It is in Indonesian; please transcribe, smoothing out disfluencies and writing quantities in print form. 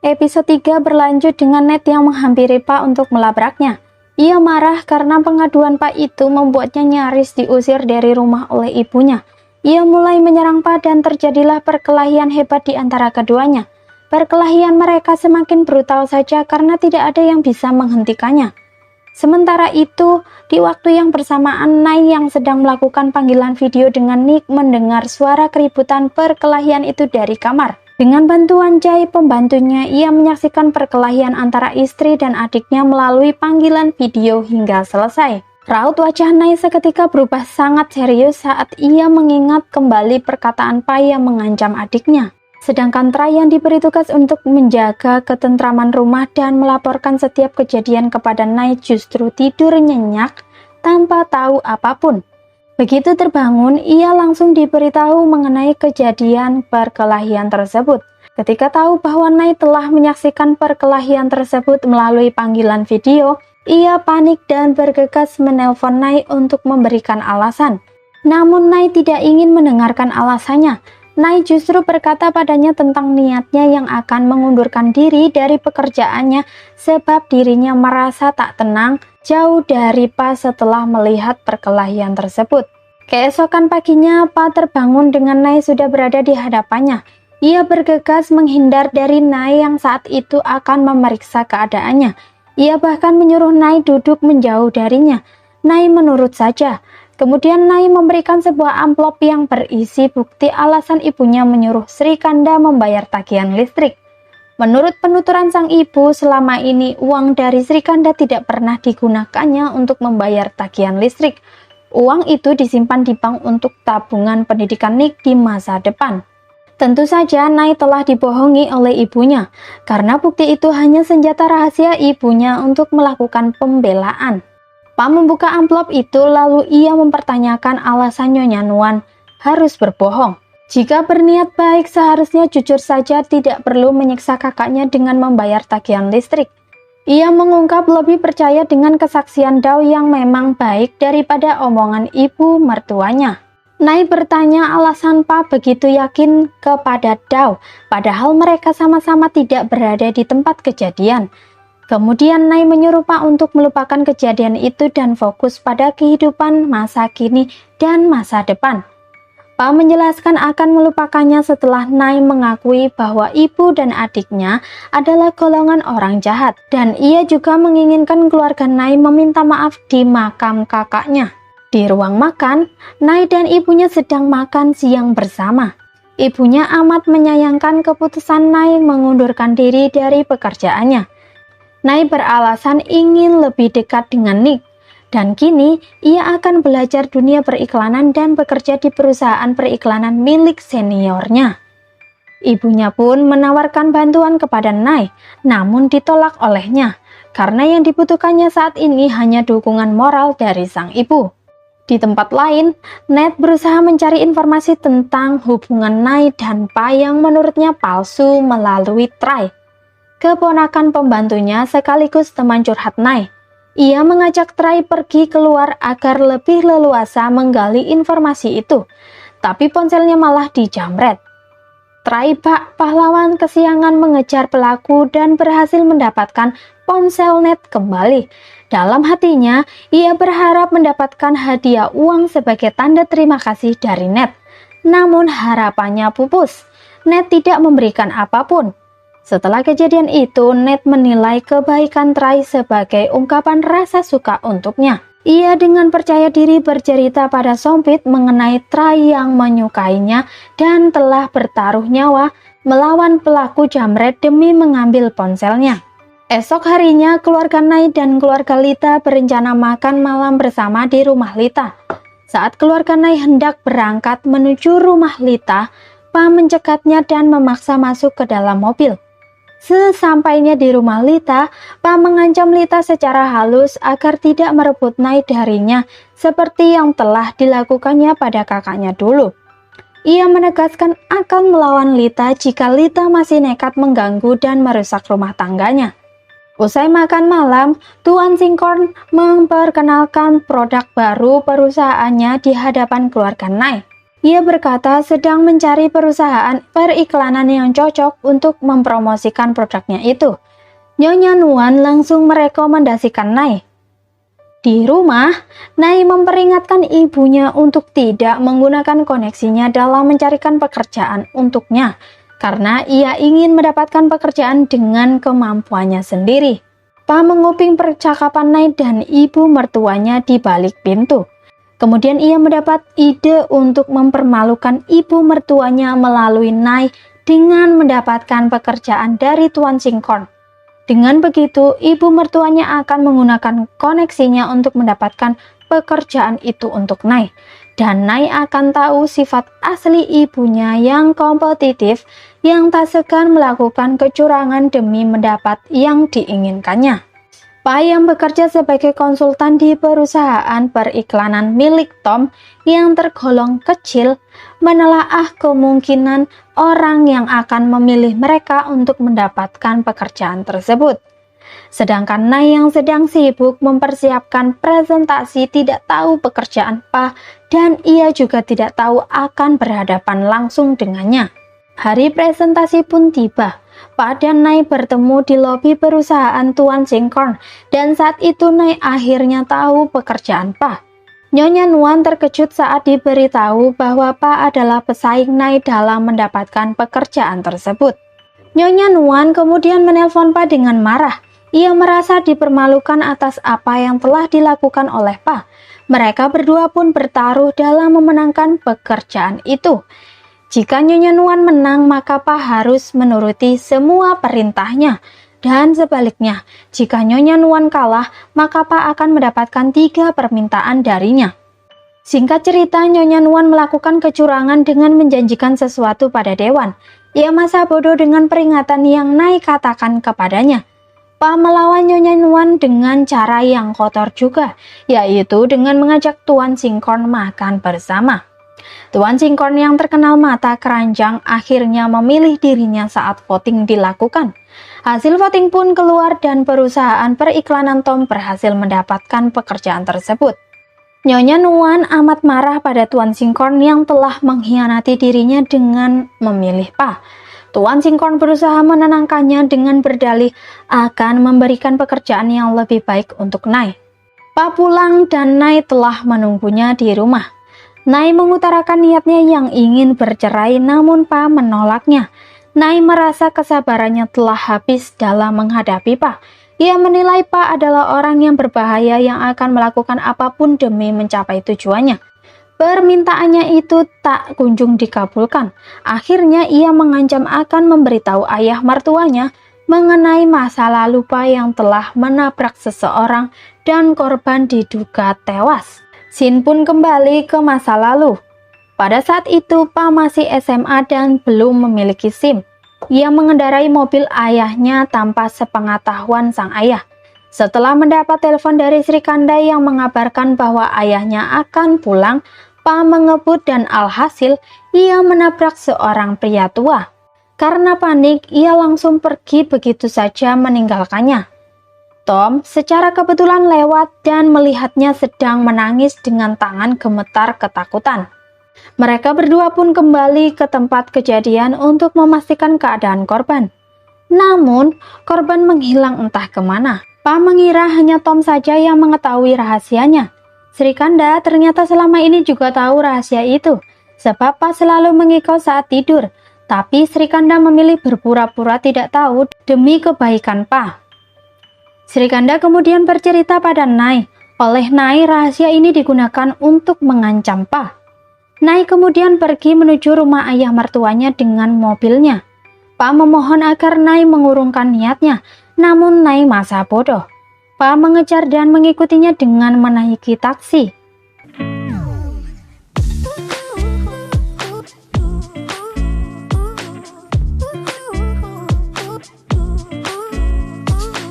Episode 3 berlanjut dengan Ned yang menghampiri Pa untuk melabraknya. Ia marah karena pengaduan Pa itu membuatnya nyaris diusir dari rumah oleh ibunya. Ia mulai menyerang Pa dan terjadilah perkelahian hebat di antara keduanya. Perkelahian mereka semakin brutal saja karena tidak ada yang bisa menghentikannya. Sementara itu, di waktu yang bersamaan, Nai yang sedang melakukan panggilan video dengan Nick mendengar suara keributan perkelahian itu dari kamar. Dengan bantuan Jay, pembantunya, ia menyaksikan perkelahian antara istri dan adiknya melalui panggilan video hingga selesai. Raut wajah Nai seketika berubah sangat serius saat ia mengingat kembali perkataan Pa yang mengancam adiknya. Sedangkan Try yang diberi tugas untuk menjaga ketentraman rumah dan melaporkan setiap kejadian kepada Nai justru tidur nyenyak tanpa tahu apapun. Begitu terbangun, ia langsung diberitahu mengenai kejadian perkelahian tersebut. Ketika tahu bahwa Nai telah menyaksikan perkelahian tersebut melalui panggilan video, ia panik dan bergegas menelpon Nai untuk memberikan alasan. Namun Nai tidak ingin mendengarkan alasannya. Nai justru berkata padanya tentang niatnya yang akan mengundurkan diri dari pekerjaannya sebab dirinya merasa tak tenang jauh dari Pa setelah melihat perkelahian tersebut. Keesokan paginya, Pa terbangun dengan Nai sudah berada di hadapannya. Ia bergegas menghindar dari Nai yang saat itu akan memeriksa keadaannya. Ia bahkan menyuruh Nai duduk menjauh darinya. Nai menurut saja. Kemudian Nai memberikan sebuah amplop yang berisi bukti alasan ibunya menyuruh Sri Kanda membayar tagihan listrik. Menurut penuturan sang ibu, selama ini uang dari Sri Kanda tidak pernah digunakannya untuk membayar tagihan listrik. Uang itu disimpan di bank untuk tabungan pendidikan Nick di masa depan. Tentu saja Nai telah dibohongi oleh ibunya, karena bukti itu hanya senjata rahasia ibunya untuk melakukan pembelaan. Pa membuka amplop itu lalu ia mempertanyakan alasan Nyonya Nuan harus berbohong. Jika berniat baik seharusnya jujur saja, tidak perlu menyiksa kakaknya dengan membayar tagihan listrik. Ia mengungkap lebih percaya dengan kesaksian Dao yang memang baik daripada omongan ibu mertuanya. Nai bertanya alasan Pa begitu yakin kepada Dao, padahal mereka sama-sama tidak berada di tempat kejadian. Kemudian Nai menyuruh Pa untuk melupakan kejadian itu dan fokus pada kehidupan masa kini dan masa depan. Pa menjelaskan akan melupakannya setelah Nai mengakui bahwa ibu dan adiknya adalah golongan orang jahat, dan ia juga menginginkan keluarga Nai meminta maaf di makam kakaknya. Di ruang makan, Nai dan ibunya sedang makan siang bersama. Ibunya amat menyayangkan keputusan Nai mengundurkan diri dari pekerjaannya. Nai beralasan ingin lebih dekat dengan Nick, dan kini ia akan belajar dunia periklanan dan bekerja di perusahaan periklanan milik seniornya. Ibunya pun menawarkan bantuan kepada Nai, namun ditolak olehnya, karena yang dibutuhkannya saat ini hanya dukungan moral dari sang ibu. Di tempat lain, Ned berusaha mencari informasi tentang hubungan Nai dan Pa yang menurutnya palsu melalui Try, keponakan pembantunya sekaligus teman curhat Nai. Ia mengajak Try pergi keluar agar lebih leluasa menggali informasi itu, tapi ponselnya malah dijamret. Try bak pahlawan kesiangan mengejar pelaku dan berhasil mendapatkan ponsel Ned kembali. Dalam hatinya, ia berharap mendapatkan hadiah uang sebagai tanda terima kasih dari Ned. Namun harapannya pupus. Ned tidak memberikan apapun. Setelah kejadian itu, Ned menilai kebaikan Try sebagai ungkapan rasa suka untuknya. Ia dengan percaya diri bercerita pada Sompit mengenai Try yang menyukainya dan telah bertaruh nyawa melawan pelaku jamret demi mengambil ponselnya. Esok harinya, keluarga Nai dan keluarga Lita berencana makan malam bersama di rumah Lita. Saat keluarga Nai hendak berangkat menuju rumah Lita, Pa mencekatnya dan memaksa masuk ke dalam mobil. Sesampainya di rumah Lita, Pa mengancam Lita secara halus agar tidak merebut Nai darinya seperti yang telah dilakukannya pada kakaknya dulu. Ia menegaskan akan melawan Lita jika Lita masih nekat mengganggu dan merusak rumah tangganya. Usai makan malam, Tuan Singkorn memperkenalkan produk baru perusahaannya di hadapan keluarga Nai. Ia berkata sedang mencari perusahaan periklanan yang cocok untuk mempromosikan produknya itu. Nyonya Nuan langsung merekomendasikan Nai. Di rumah, Nai memperingatkan ibunya untuk tidak menggunakan koneksinya dalam mencarikan pekerjaan untuknya, karena ia ingin mendapatkan pekerjaan dengan kemampuannya sendiri. Pa menguping percakapan Nai dan ibu mertuanya di balik pintu. Kemudian ia mendapat ide untuk mempermalukan ibu mertuanya melalui Nai dengan mendapatkan pekerjaan dari Tuan Singkorn. Dengan begitu, ibu mertuanya akan menggunakan koneksinya untuk mendapatkan pekerjaan itu untuk Nai. Dan Nai akan tahu sifat asli ibunya yang kompetitif, yang tak segan melakukan kecurangan demi mendapat yang diinginkannya. Pa yang bekerja sebagai konsultan di perusahaan periklanan milik Tom yang tergolong kecil, menelaah kemungkinan orang yang akan memilih mereka untuk mendapatkan pekerjaan tersebut. Sedangkan Nai yang sedang sibuk mempersiapkan presentasi tidak tahu pekerjaan Pa dan ia juga tidak tahu akan berhadapan langsung dengannya. Hari presentasi pun tiba. Pa dan Nai bertemu di lobi perusahaan Tuan Singkorn dan saat itu Nai akhirnya tahu pekerjaan Pa. Nyonya Nuan terkejut saat diberitahu bahwa Pa adalah pesaing Nai dalam mendapatkan pekerjaan tersebut. Nyonya Nuan kemudian menelpon Pa dengan marah. Ia merasa dipermalukan atas apa yang telah dilakukan oleh Pa. Mereka berdua pun bertaruh dalam memenangkan pekerjaan itu. Jika Nyonya Nuan menang, maka Pa harus menuruti semua perintahnya. Dan sebaliknya, jika Nyonya Nuan kalah, maka Pa akan mendapatkan 3 permintaan darinya. Singkat cerita, Nyonya Nuan melakukan kecurangan dengan menjanjikan sesuatu pada Dewan. Ia masa bodoh dengan peringatan yang Nai katakan kepadanya. Pa melawan Nyonya Nuan dengan cara yang kotor juga, yaitu dengan mengajak Tuan Singkorn makan bersama. Tuan Singkorn yang terkenal mata keranjang akhirnya memilih dirinya saat voting dilakukan. Hasil voting pun keluar dan perusahaan periklanan Tom berhasil mendapatkan pekerjaan tersebut. Nyonya Nuan amat marah pada Tuan Singkorn yang telah mengkhianati dirinya dengan memilih Pa. Tuan Singkorn berusaha menenangkannya dengan berdalih akan memberikan pekerjaan yang lebih baik untuk Nai. Pa pulang dan Nai telah menunggunya di rumah. Nai mengutarakan niatnya yang ingin bercerai namun Pa menolaknya. Nai merasa kesabarannya telah habis dalam menghadapi Pa. Ia menilai Pa adalah orang yang berbahaya yang akan melakukan apapun demi mencapai tujuannya. Permintaannya itu tak kunjung dikabulkan. Akhirnya ia mengancam akan memberitahu ayah mertuanya mengenai masa lalu Pa yang telah menabrak seseorang dan korban diduga tewas. Sin pun kembali ke masa lalu. Pada saat itu Pa masih SMA dan belum memiliki SIM. Ia mengendarai mobil ayahnya tanpa sepengetahuan sang ayah. Setelah mendapat telepon dari Sri Kanda yang mengabarkan bahwa ayahnya akan pulang, Pa mengebut dan alhasil ia menabrak seorang pria tua. Karena panik, ia langsung pergi begitu saja meninggalkannya. Tom secara kebetulan lewat dan melihatnya sedang menangis dengan tangan gemetar ketakutan. Mereka berdua pun kembali ke tempat kejadian untuk memastikan keadaan korban. Namun, korban menghilang entah kemana. Pa mengira hanya Tom saja yang mengetahui rahasianya. Sri Kanda ternyata selama ini juga tahu rahasia itu, sebab Pa selalu mengikau saat tidur. Tapi Sri Kanda memilih berpura-pura tidak tahu demi kebaikan Pa. Sri Kanda kemudian bercerita pada Nai. Oleh Nai, rahasia ini digunakan untuk mengancam Pa. Nai kemudian pergi menuju rumah ayah mertuanya dengan mobilnya. Pa memohon agar Nai mengurungkan niatnya, namun Nai masa bodoh. Pa mengejar dan mengikutinya dengan menaiki taksi.